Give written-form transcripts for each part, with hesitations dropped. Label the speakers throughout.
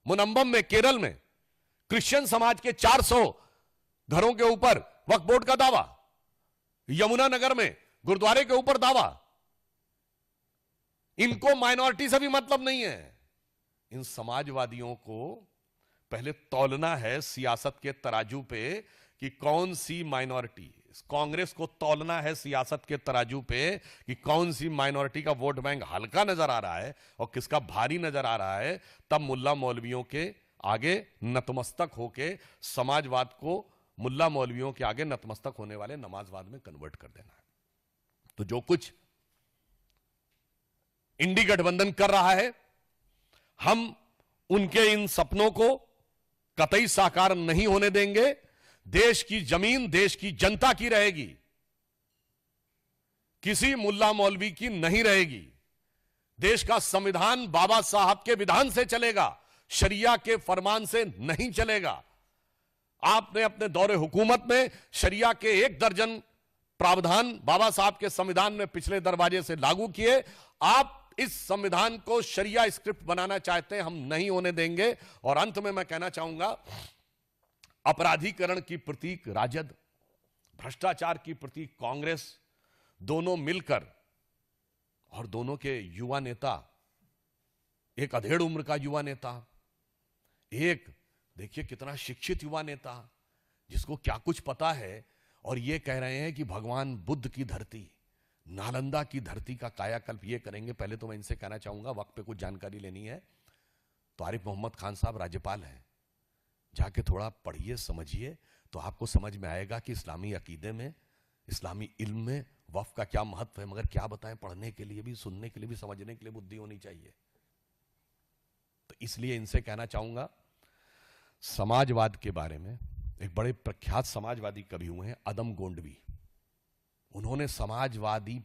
Speaker 1: मुनंबम में, केरल में क्रिश्चियन समाज के 400 घरों के ऊपर वक्फ बोर्ड का दावा, यमुनानगर में गुरुद्वारे के ऊपर दावा। इनको माइनॉरिटी से भी मतलब नहीं है। इन समाजवादियों को पहले तौलना है सियासत के तराजू पे कि कौन सी माइनॉरिटी, कांग्रेस को तौलना है सियासत के तराजू पे कि कौन सी माइनॉरिटी का वोट बैंक हल्का नजर आ रहा है और किसका भारी नजर आ रहा है। तब मुल्ला मौलवियों के आगे नतमस्तक होके समाजवाद को मुल्ला मौलवियों के आगे नतमस्तक होने वाले नमाजवाद में कन्वर्ट कर देना है। तो जो कुछ इंडी गठबंधन कर रहा है, हम उनके इन सपनों को कतई साकार नहीं होने देंगे। देश की जमीन देश की जनता की रहेगी, किसी मुल्ला मौलवी की नहीं रहेगी। देश का संविधान बाबा साहब के विधान से चलेगा, शरिया के फरमान से नहीं चलेगा। आपने अपने दौरे हुकूमत में शरिया के 1 दर्जन प्रावधान बाबा साहब के संविधान में पिछले दरवाजे से लागू किए। आप इस संविधान को शरिया स्क्रिप्ट बनाना चाहते हैं, हम नहीं होने देंगे। और अंत में मैं कहना चाहूंगा, अपराधीकरण की प्रतीक राजद, भ्रष्टाचार की प्रतीक कांग्रेस, दोनों मिलकर, और दोनों के युवा नेता, एक अधेड़ उम्र का युवा नेता, एक देखिए कितना शिक्षित युवा नेता जिसको क्या कुछ पता है, और ये कह रहे हैं कि भगवान बुद्ध की धरती, नालंदा की धरती का कायाकल्प ये करेंगे। पहले तो मैं इनसे कहना चाहूंगा, वक्त पे कुछ जानकारी लेनी है तो आरिफ मोहम्मद खान साहब राज्यपाल हैं, जाके थोड़ा पढ़िए समझिए तो आपको समझ में आएगा कि इस्लामी अकीदे में, इस्लामी इल्म में वक्फ का क्या महत्व है। मगर क्या बताएं, पढ़ने के लिए भी, सुनने के लिए भी, समझने के लिए बुद्धि होनी चाहिए। तो इसलिए इनसे कहना चाहूंगा, समाजवाद के बारे में एक बड़े प्रख्यात समाजवादी कवि हुए हैं अदम गोंडवी। उन्होंने समाजवादी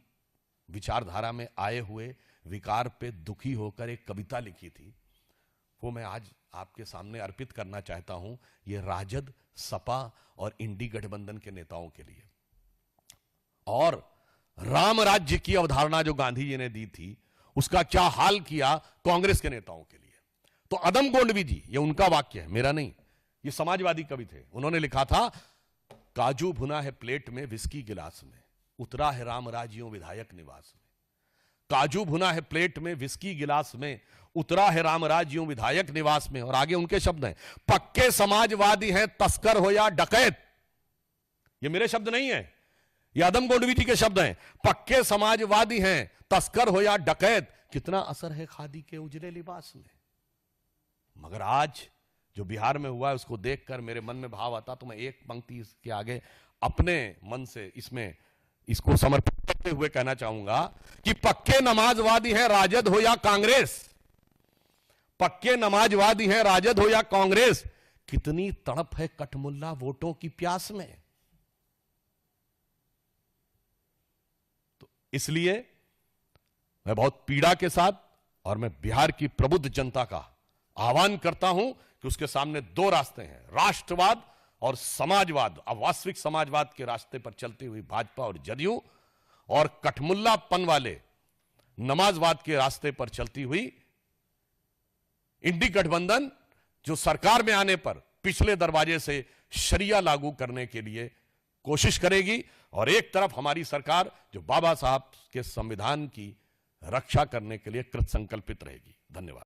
Speaker 1: विचारधारा में आए हुए विकार पे दुखी होकर एक कविता लिखी थी, वो मैं आज आपके सामने अर्पित करना चाहता हूं। ये राजद, सपा और इंडी गठबंधन के नेताओं के लिए। और राम राज्य की अवधारणा जो गांधी जी ने दी थी, उसका क्या हाल किया कांग्रेस के नेताओं के लिए। तो अदम गोंडवी जी, ये उनका वाक्य है, मेरा नहीं, ये समाजवादी कवि थे। उन्होंने लिखा था, काजू भुना है प्लेट में विस्की गिलास में, उतरा है राम राज्यों विधायक निवास में। काजू भुना है प्लेट में विस्की गिलास में, उतरा है राम राज्यों विधायक निवास में। और आगे उनके शब्द हैं, पक्के समाजवादी हैं तस्कर हो या डकैत। ये मेरे शब्द नहीं है, ये अदम गोंडवी जी के शब्द हैं। पक्के समाजवादी हैं तस्कर हो या डकैत, कितना असर है खादी के उजले लिबास में। मगर आज जो बिहार में हुआ है, उसको देखकर मेरे मन में भाव आता, तो मैं एक पंक्ति इसके आगे अपने मन से इसको समर्पित करते हुए कहना चाहूंगा कि पक्के नमाजवादी हैं राजद हो या कांग्रेस, पक्के नमाजवादी हैं राजद हो या कांग्रेस, कितनी तड़प है कठमुल्ला वोटों की प्यास में। तो इसलिए मैं बहुत पीड़ा के साथ, और मैं बिहार की प्रबुद्ध जनता का आह्वान करता हूं कि उसके सामने 2 रास्ते हैं, राष्ट्रवाद और समाजवाद। अवास्तविक समाजवाद के रास्ते पर चलती हुई भाजपा और जदयू, और कठमुल्लापन वाले नमाजवाद के रास्ते पर चलती हुई इंडी गठबंधन, जो सरकार में आने पर पिछले दरवाजे से शरिया लागू करने के लिए कोशिश करेगी, और एक तरफ हमारी सरकार जो बाबा साहब के संविधान की रक्षा करने के लिए कृत संकल्पित रहेगी। धन्यवाद।